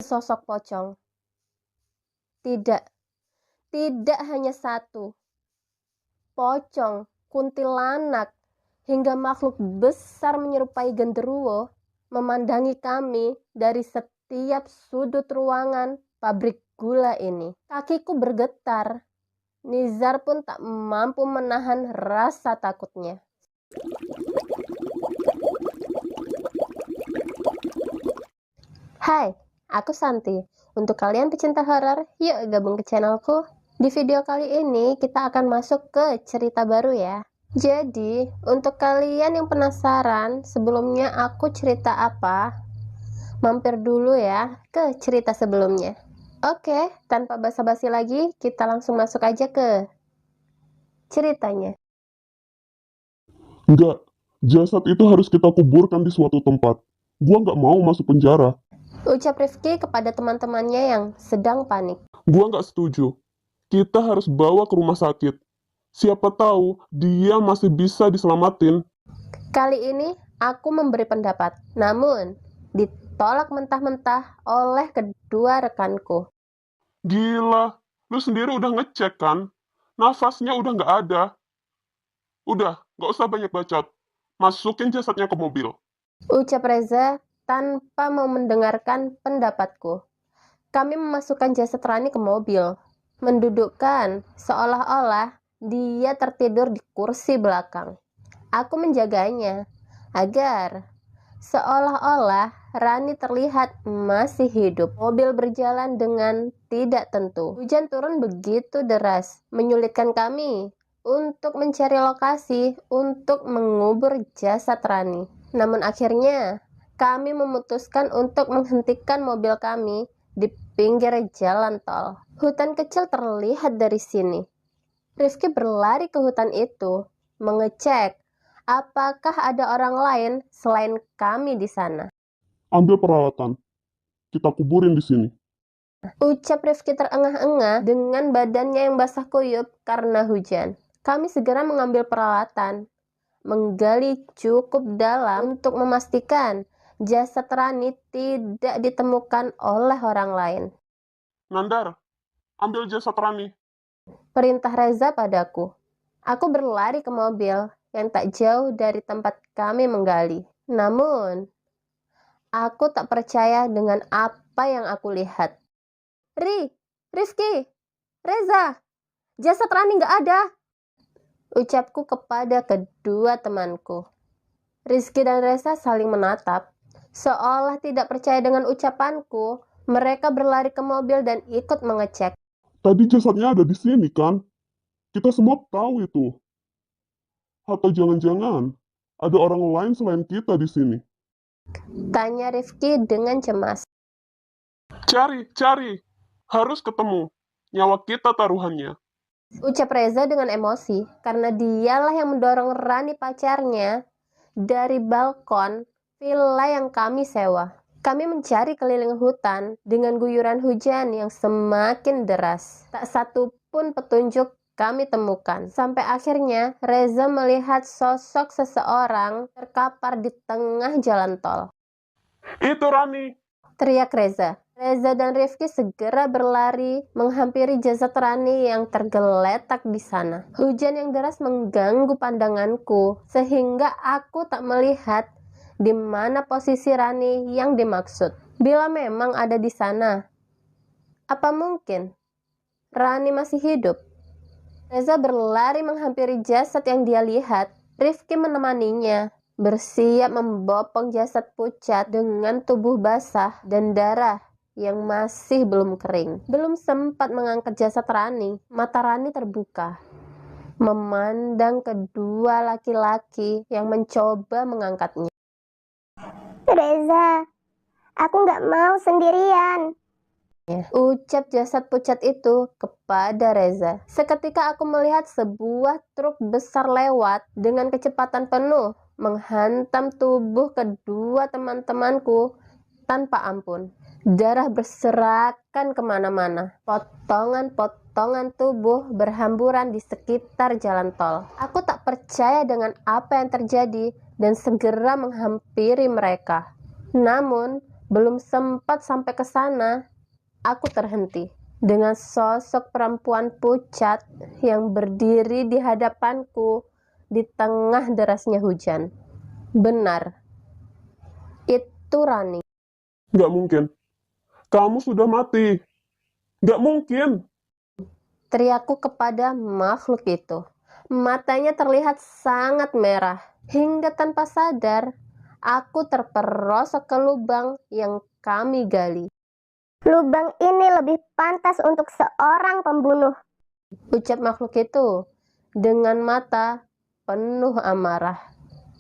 sosok pocong. Tidak hanya satu. Pocong, kuntilanak, hingga makhluk besar menyerupai genderuwo memandangi kami dari setiap sudut ruangan pabrik gula ini. Kakiku bergetar. Nizar pun tak mampu menahan rasa takutnya. Hai, aku Santi. Untuk kalian pecinta horor, yuk gabung ke channelku. Di video kali ini kita akan masuk ke cerita baru ya. Jadi, untuk kalian yang penasaran sebelumnya aku cerita apa, mampir dulu ya ke cerita sebelumnya. Oke, tanpa basa-basi lagi, kita langsung masuk aja ke ceritanya. Enggak, jasad itu harus kita kuburkan di suatu tempat. Gua nggak mau masuk penjara. Ucap Rifki kepada teman-temannya yang sedang panik. Gua nggak setuju. Kita harus bawa ke rumah sakit. Siapa tahu dia masih bisa diselamatin. Kali ini aku memberi pendapat, namun ditolak mentah-mentah oleh kedua rekanku. Gila, lu sendiri udah ngecek kan? Nafasnya udah nggak ada. Udah, nggak usah banyak bacot. Masukin jasadnya ke mobil. Ucap Reza tanpa mau mendengarkan pendapatku. Kami memasukkan jasad Rani ke mobil, mendudukkan seolah-olah dia tertidur di kursi belakang. Aku menjaganya agar seolah-olah Rani terlihat masih hidup. Mobil berjalan dengan tidak tentu. Hujan turun begitu deras, menyulitkan kami untuk mencari lokasi untuk mengubur jasad Rani. Namun akhirnya kami memutuskan untuk menghentikan mobil kami di pinggir jalan tol. Hutan kecil terlihat dari sini. Rifki berlari ke hutan itu, mengecek apakah ada orang lain selain kami di sana. Ambil peralatan. Kita kuburin di sini. Ucap Rifki terengah-engah dengan badannya yang basah kuyup karena hujan. Kami segera mengambil peralatan, menggali cukup dalam untuk memastikan jasad Rani tidak ditemukan oleh orang lain. Nandar, ambil jasad Rani. Perintah Reza padaku. Aku berlari ke mobil yang tak jauh dari tempat kami menggali. Namun, aku tak percaya dengan apa yang aku lihat. Rifki, Reza, jasad Rani nggak ada. Ucapku kepada kedua temanku. Rizky dan Reza saling menatap. Seolah tidak percaya dengan ucapanku, mereka berlari ke mobil dan ikut mengecek. Tadi jasadnya ada di sini kan? Kita semua tahu itu. Atau jangan-jangan ada orang lain selain kita di sini. Tanya Rifki dengan cemas. Cari. Harus ketemu. Nyawa kita taruhannya. Ucap Reza dengan emosi karena dialah yang mendorong Rani pacarnya dari balkon villa yang kami sewa. Kami mencari keliling hutan dengan guyuran hujan yang semakin deras. Tak satu pun petunjuk kami temukan. Sampai akhirnya Reza melihat sosok seseorang terkapar di tengah jalan tol. Itu Rani. Teriak Reza. Reza dan Rifki segera berlari menghampiri jasad Rani yang tergeletak di sana. Hujan yang deras mengganggu pandanganku sehingga aku tak melihat di mana posisi Rani yang dimaksud. Bila memang ada di sana, apa mungkin Rani masih hidup? Reza berlari menghampiri jasad yang dia lihat. Rifki menemaninya, bersiap membopong jasad pucat dengan tubuh basah dan darah yang masih belum kering. Belum sempat mengangkat jasad Rani, mata Rani terbuka, memandang kedua laki-laki yang mencoba mengangkatnya. Reza, aku nggak mau sendirian. Ucap jasad pucat itu kepada Reza. Seketika aku melihat sebuah truk besar lewat dengan kecepatan penuh, menghantam tubuh kedua teman-temanku tanpa ampun. Darah berserakan kemana-mana. Potongan-potongan tubuh berhamburan di sekitar jalan tol. Aku tak percaya dengan apa yang terjadi dan segera menghampiri mereka. Namun, Belum sempat sampai ke sana, aku terhenti dengan sosok perempuan pucat yang berdiri di hadapanku di tengah derasnya hujan. Benar, itu Rani. Nggak mungkin. Kamu sudah mati. Nggak mungkin. Teriakku kepada makhluk itu. Matanya terlihat sangat merah. Hingga tanpa sadar, aku terperosok ke lubang yang kami gali. Lubang ini lebih pantas untuk seorang pembunuh. Ucap makhluk itu dengan mata penuh amarah.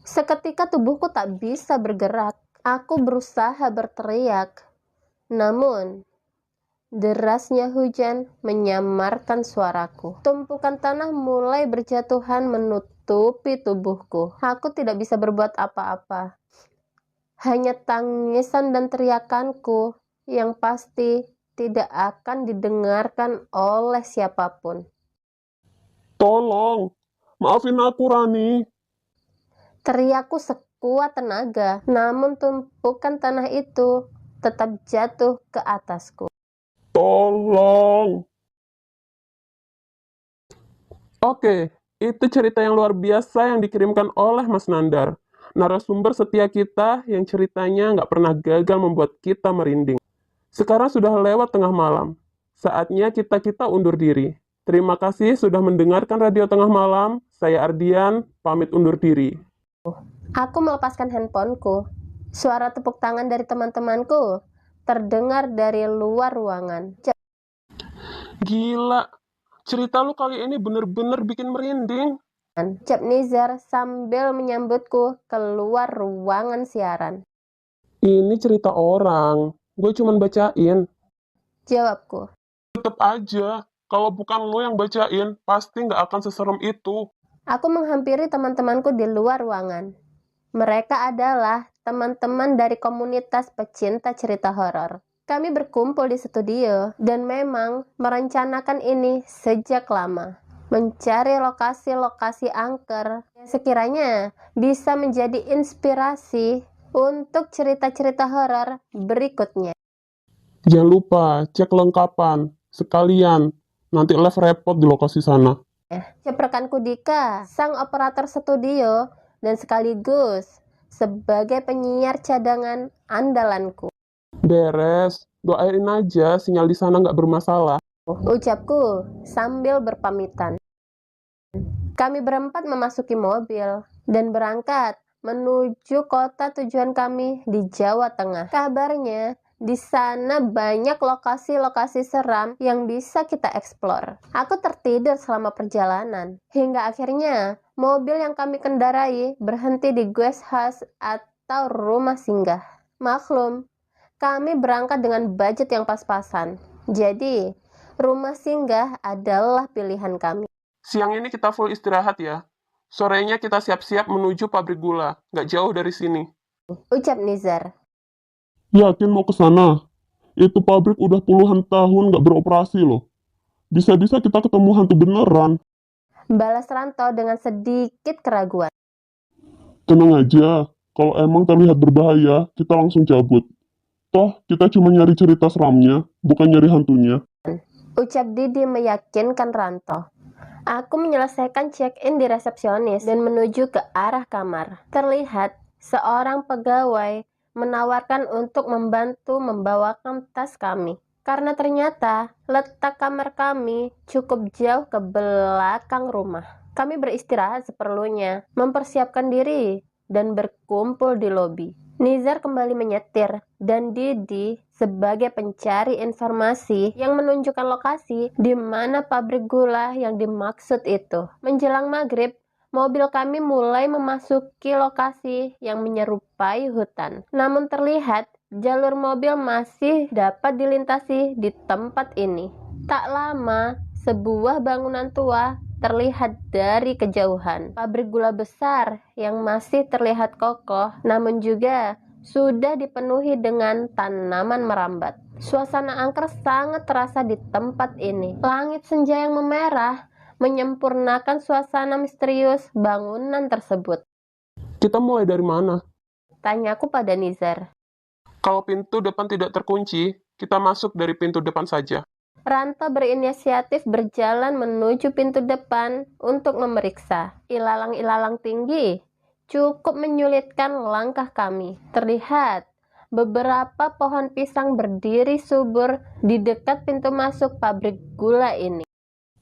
Seketika tubuhku tak bisa bergerak. Aku berusaha berteriak. Namun, derasnya hujan menyamarkan suaraku. Tumpukan tanah mulai berjatuhan menutupi tubuhku. Aku tidak bisa berbuat apa-apa. Hanya tangisan dan teriakanku yang pasti tidak akan didengarkan oleh siapapun. Tolong. Maafin aku, Rani. Teriakku sekuat tenaga, namun tumpukan tanah itu tetap jatuh ke atasku. Tolong. Oke, itu cerita yang luar biasa yang dikirimkan oleh Mas Nandar. Narasumber setia kita yang ceritanya nggak pernah gagal membuat kita merinding. Sekarang sudah lewat tengah malam. Saatnya kita undur diri. Terima kasih sudah mendengarkan Radio Tengah Malam. Saya Ardian, pamit undur diri. Aku melepaskan handphoneku. Suara tepuk tangan dari teman-temanku terdengar dari luar ruangan. Gila, cerita lu kali ini bener-bener bikin merinding. Ucap Nizar sambil menyambutku keluar ruangan siaran. Ini cerita orang, gue cuman bacain. Jawabku. Tetep aja, kalau bukan lo yang bacain, pasti nggak akan seserem itu. Aku menghampiri teman-temanku di luar ruangan. Mereka adalah teman-teman dari komunitas pecinta cerita horor. Kami berkumpul di studio dan memang merencanakan ini sejak lama. Mencari lokasi-lokasi angker yang sekiranya bisa menjadi inspirasi untuk cerita-cerita horor berikutnya. Jangan lupa cek lengkapan, sekalian. Nanti live repot di lokasi sana. Rekanku Dika, sang operator studio dan sekaligus sebagai penyiar cadangan andalanku. Beres, doain aja sinyal di sana nggak bermasalah. Ucapku sambil berpamitan. Kami berempat memasuki mobil dan berangkat menuju kota tujuan kami di Jawa Tengah. Kabarnya, di sana banyak lokasi-lokasi seram yang bisa kita eksplor. Aku tertidur selama perjalanan, hingga akhirnya mobil yang kami kendarai berhenti di guest house atau rumah singgah. Maklum, kami berangkat dengan budget yang pas-pasan. Jadi, rumah singgah adalah pilihan kami. Siang ini kita full istirahat ya. Sorenya kita siap-siap menuju pabrik gula, nggak jauh dari sini. Ucap Nizar. Yakin mau ke sana? Itu pabrik udah puluhan tahun nggak beroperasi loh. Bisa-bisa kita ketemu hantu beneran. Balas Ranto dengan sedikit keraguan. Tenang aja, kalau emang terlihat berbahaya, kita langsung cabut. Toh, kita cuma nyari cerita seramnya, bukan nyari hantunya. Ucap Didi meyakinkan Ranto. Aku menyelesaikan check-in di resepsionis dan menuju ke arah kamar. Terlihat seorang pegawai menawarkan untuk membantu membawakan tas kami. Karena ternyata letak kamar kami cukup jauh ke belakang rumah. Kami beristirahat seperlunya, mempersiapkan diri, dan berkumpul di lobi. Nizar kembali menyetir, dan Didi sebagai pencari informasi yang menunjukkan lokasi di mana pabrik gula yang dimaksud itu. Menjelang maghrib, mobil kami mulai memasuki lokasi yang menyerupai hutan. Namun terlihat jalur mobil masih dapat dilintasi di tempat ini. Tak lama, sebuah bangunan tua terlihat dari kejauhan. Pabrik gula besar yang masih terlihat kokoh, namun juga sudah dipenuhi dengan tanaman merambat. Suasana angker sangat terasa di tempat ini. Langit senja yang memerah menyempurnakan suasana misterius bangunan tersebut. Kita mulai dari mana? Tanyaku pada Nizar. Kalau pintu depan tidak terkunci, kita masuk dari pintu depan saja. Ranto berinisiatif berjalan menuju pintu depan untuk memeriksa. Ilalang-ilalang tinggi cukup menyulitkan langkah kami. Terlihat beberapa pohon pisang berdiri subur di dekat pintu masuk pabrik gula ini.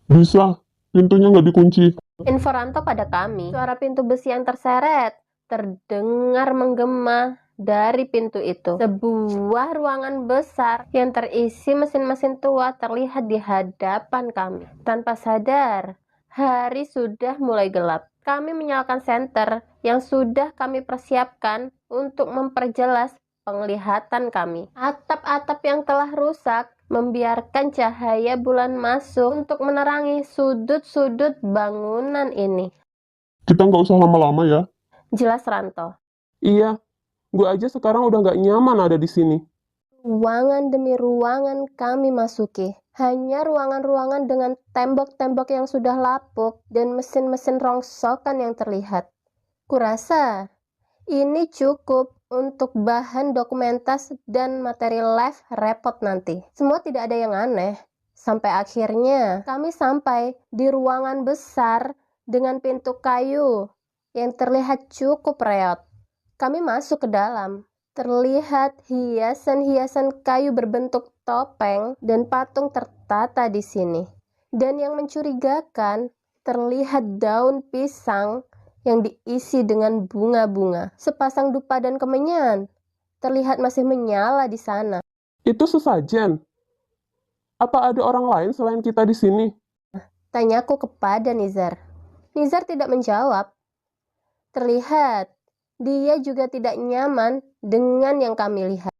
Bisa, pintunya nggak dikunci. Info Ranto pada kami. Suara pintu besi yang terseret terdengar menggema dari pintu itu. Sebuah ruangan besar yang terisi mesin-mesin tua terlihat di hadapan kami. Tanpa sadar, hari sudah mulai gelap. Kami menyalakan senter yang sudah kami persiapkan untuk memperjelas penglihatan kami. Atap-atap yang telah rusak membiarkan cahaya bulan masuk untuk menerangi sudut-sudut bangunan ini. Kita nggak usah lama-lama ya. Jelas Ranto. Iya, gue aja sekarang udah nggak nyaman ada di sini. Ruangan demi ruangan kami masuki. Hanya ruangan-ruangan dengan tembok-tembok yang sudah lapuk dan mesin-mesin rongsokan yang terlihat. Kurasa ini cukup untuk bahan dokumentas dan materi live report nanti. Semua tidak ada yang aneh. Sampai akhirnya kami sampai di ruangan besar dengan pintu kayu yang terlihat cukup reot. Kami masuk ke dalam. Terlihat hiasan-hiasan kayu berbentuk topeng dan patung tertata di sini. Dan yang mencurigakan, terlihat daun pisang yang diisi dengan bunga-bunga. Sepasang dupa dan kemenyan terlihat masih menyala di sana. Itu sesajen. Apa ada orang lain selain kita di sini? Tanyaku kepada Nizar. Nizar tidak menjawab. Terlihat dia juga tidak nyaman dengan yang kami lihat.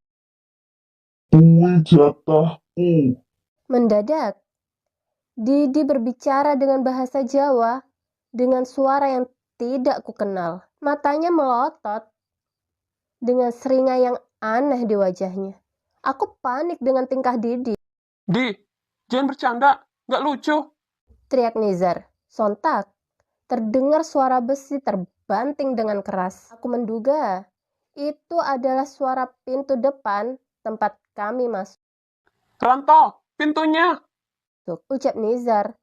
Kue jatahku. Mendadak, Didi berbicara dengan bahasa Jawa dengan suara yang tidak kukenal. Matanya melotot dengan seringai yang aneh di wajahnya. Aku panik dengan tingkah Didi. Di, jangan bercanda. Nggak lucu. Teriak Nizar. Sontak, terdengar suara besi terbanting dengan keras. Aku menduga itu adalah suara pintu depan tempat kami masuk. Ranto, pintunya. Ucap Nizar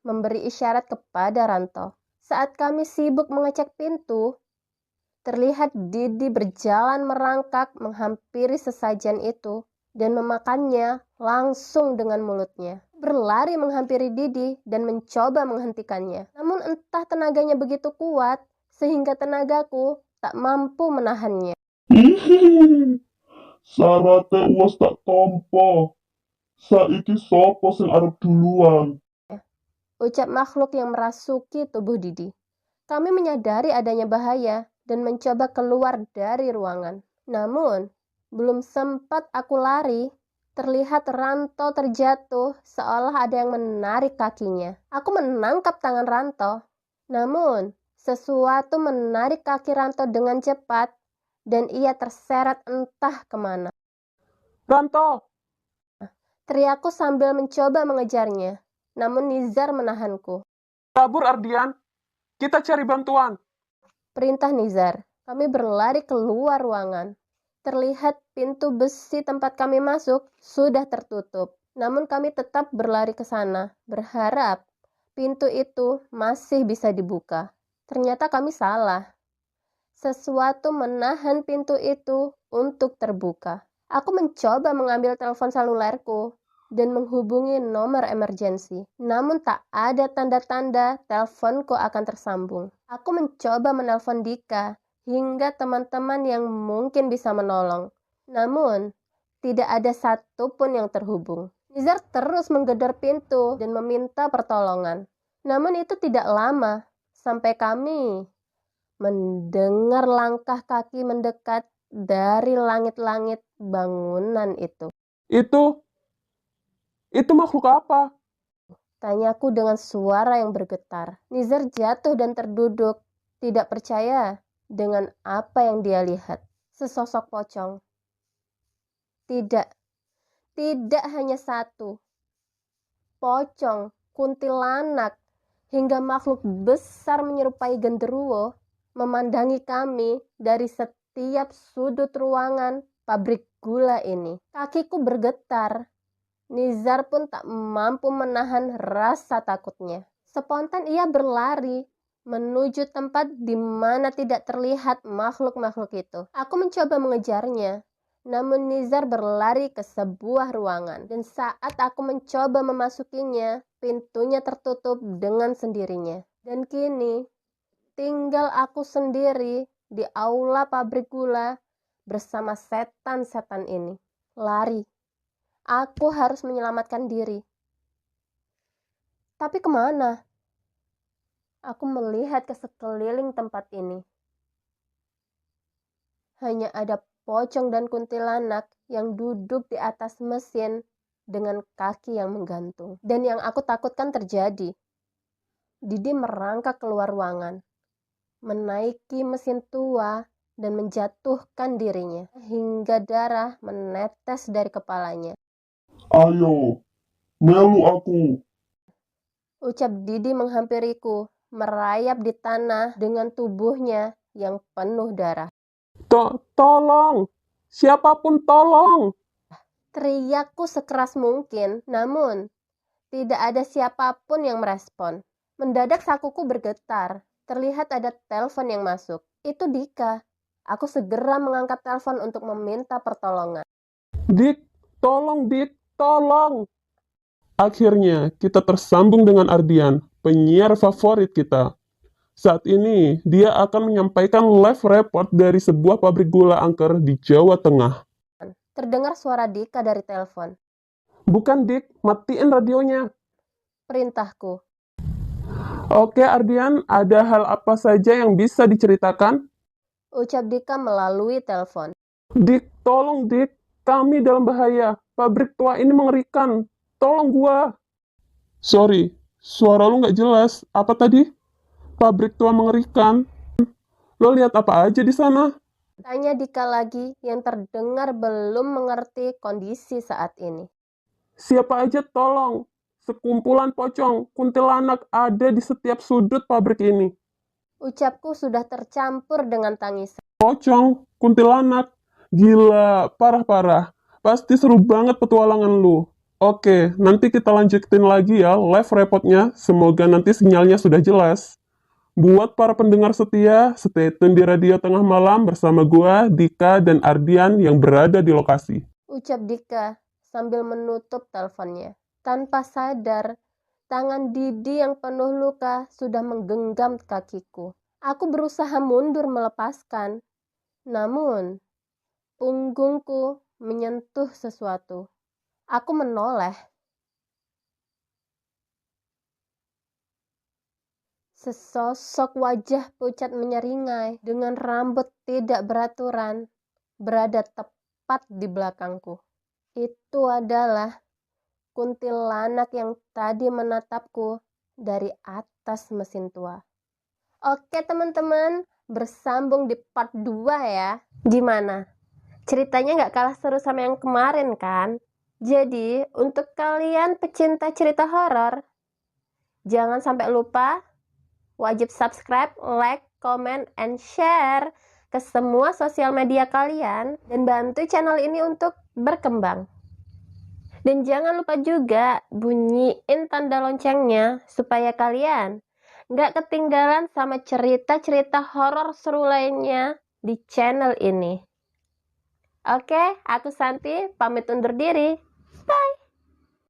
memberi isyarat kepada Ranto. Saat kami sibuk mengecek pintu, terlihat Didi berjalan merangkak menghampiri sesajen itu dan memakannya langsung dengan mulutnya. Berlari menghampiri Didi dan mencoba menghentikannya. Namun entah tenaganya begitu kuat sehingga tenagaku tak mampu menahannya. Sarate uwas tak tompo. Saiki sopo sing arep duluan. Ucap makhluk yang merasuki tubuh Didi. Kami menyadari adanya bahaya dan mencoba keluar dari ruangan. Namun, belum sempat aku lari, terlihat Ranto terjatuh seolah ada yang menarik kakinya. Aku menangkap tangan Ranto. Namun, sesuatu menarik kaki Ranto dengan cepat dan ia terseret entah kemana. Ranto! Teriakku sambil mencoba mengejarnya. Namun Nizar menahanku. Kabur Ardian. Kita cari bantuan. Perintah Nizar. Kami berlari keluar ruangan. Terlihat pintu besi tempat kami masuk sudah tertutup. Namun kami tetap berlari ke sana, berharap pintu itu masih bisa dibuka. Ternyata kami salah. Sesuatu menahan pintu itu untuk terbuka. Aku mencoba mengambil telepon selulerku dan menghubungi nomor emergensi. Namun tak ada tanda-tanda teleponku akan tersambung. Aku mencoba menelpon Dika hingga teman-teman yang mungkin bisa menolong. Namun, tidak ada satupun yang terhubung. Nizar terus menggedor pintu dan meminta pertolongan. Namun itu tidak lama sampai kami mendengar langkah kaki mendekat dari langit-langit bangunan itu. Itu makhluk apa? Tanyaku dengan suara yang bergetar. Nizar jatuh dan terduduk, tidak percaya dengan apa yang dia lihat. Sesosok pocong. Tidak hanya satu. Pocong, kuntilanak, hingga makhluk besar menyerupai genderuwo memandangi kami dari setiap sudut ruangan pabrik gula ini. Kakiku bergetar. Nizar pun tak mampu menahan rasa takutnya. Spontan ia berlari menuju tempat di mana tidak terlihat makhluk-makhluk itu. Aku mencoba mengejarnya, namun Nizar berlari ke sebuah ruangan. Dan saat aku mencoba memasukinya, pintunya tertutup dengan sendirinya. Dan kini, tinggal aku sendiri di aula pabrik gula bersama setan-setan ini. Lari. Aku harus menyelamatkan diri. Tapi kemana? Aku melihat ke sekeliling tempat ini. Hanya ada pocong dan kuntilanak yang duduk di atas mesin dengan kaki yang menggantung. Dan yang aku takutkan terjadi. Didi merangkak keluar ruangan, menaiki mesin tua dan menjatuhkan dirinya hingga darah menetes dari kepalanya. Ayo, melu aku. Ucap Didi menghampiriku, merayap di tanah dengan tubuhnya yang penuh darah. Tolong, siapapun tolong. Teriakku sekeras mungkin, namun tidak ada siapapun yang merespon. Mendadak sakuku bergetar. Terlihat ada telepon yang masuk. Itu Dika. Aku segera mengangkat telepon untuk meminta pertolongan. Dik, tolong. Akhirnya, kita tersambung dengan Ardian, penyiar favorit kita. Saat ini, dia akan menyampaikan live report dari sebuah pabrik gula angker di Jawa Tengah. Terdengar suara Dika dari telepon. Bukan, Dik, matiin radionya. Perintahku. Oke, Ardian, ada hal apa saja yang bisa diceritakan? Ucap Dika melalui telepon. Dik, tolong, Dik. Kami dalam bahaya. Pabrik tua ini mengerikan. Tolong gua. Sorry, suara lu nggak jelas. Apa tadi? Pabrik tua mengerikan. Lo lihat apa aja di sana? Tanya Dika lagi yang terdengar belum mengerti kondisi saat ini. Siapa aja tolong. Sekumpulan pocong, kuntilanak ada di setiap sudut pabrik ini. Ucapku sudah tercampur dengan tangisan. Pocong, kuntilanak. Gila, parah-parah. Pasti seru banget petualangan lu. Oke, nanti kita lanjutin lagi ya live reportnya. Semoga nanti sinyalnya sudah jelas. Buat para pendengar setia, stay tune di Radio Tengah Malam bersama gua, Dika, dan Ardian yang berada di lokasi. Ucap Dika sambil menutup teleponnya. Tanpa sadar, tangan Didi yang penuh luka sudah menggenggam kakiku. Aku berusaha mundur melepaskan. Namun, punggungku menyentuh sesuatu. Aku menoleh. Sesosok wajah pucat menyeringai dengan rambut tidak beraturan berada tepat di belakangku. Itu adalah kuntilanak yang tadi menatapku dari atas mesin tua. Oke teman-teman, bersambung di part 2 ya. Gimana? Ceritanya nggak kalah seru sama yang kemarin kan? Jadi, untuk kalian pecinta cerita horor, jangan sampai lupa wajib subscribe, like, comment, and share ke semua sosial media kalian dan bantu channel ini untuk berkembang. Dan jangan lupa juga bunyiin tanda loncengnya supaya kalian nggak ketinggalan sama cerita-cerita horor seru lainnya di channel ini. Oke, aku Santi, pamit undur diri. Bye!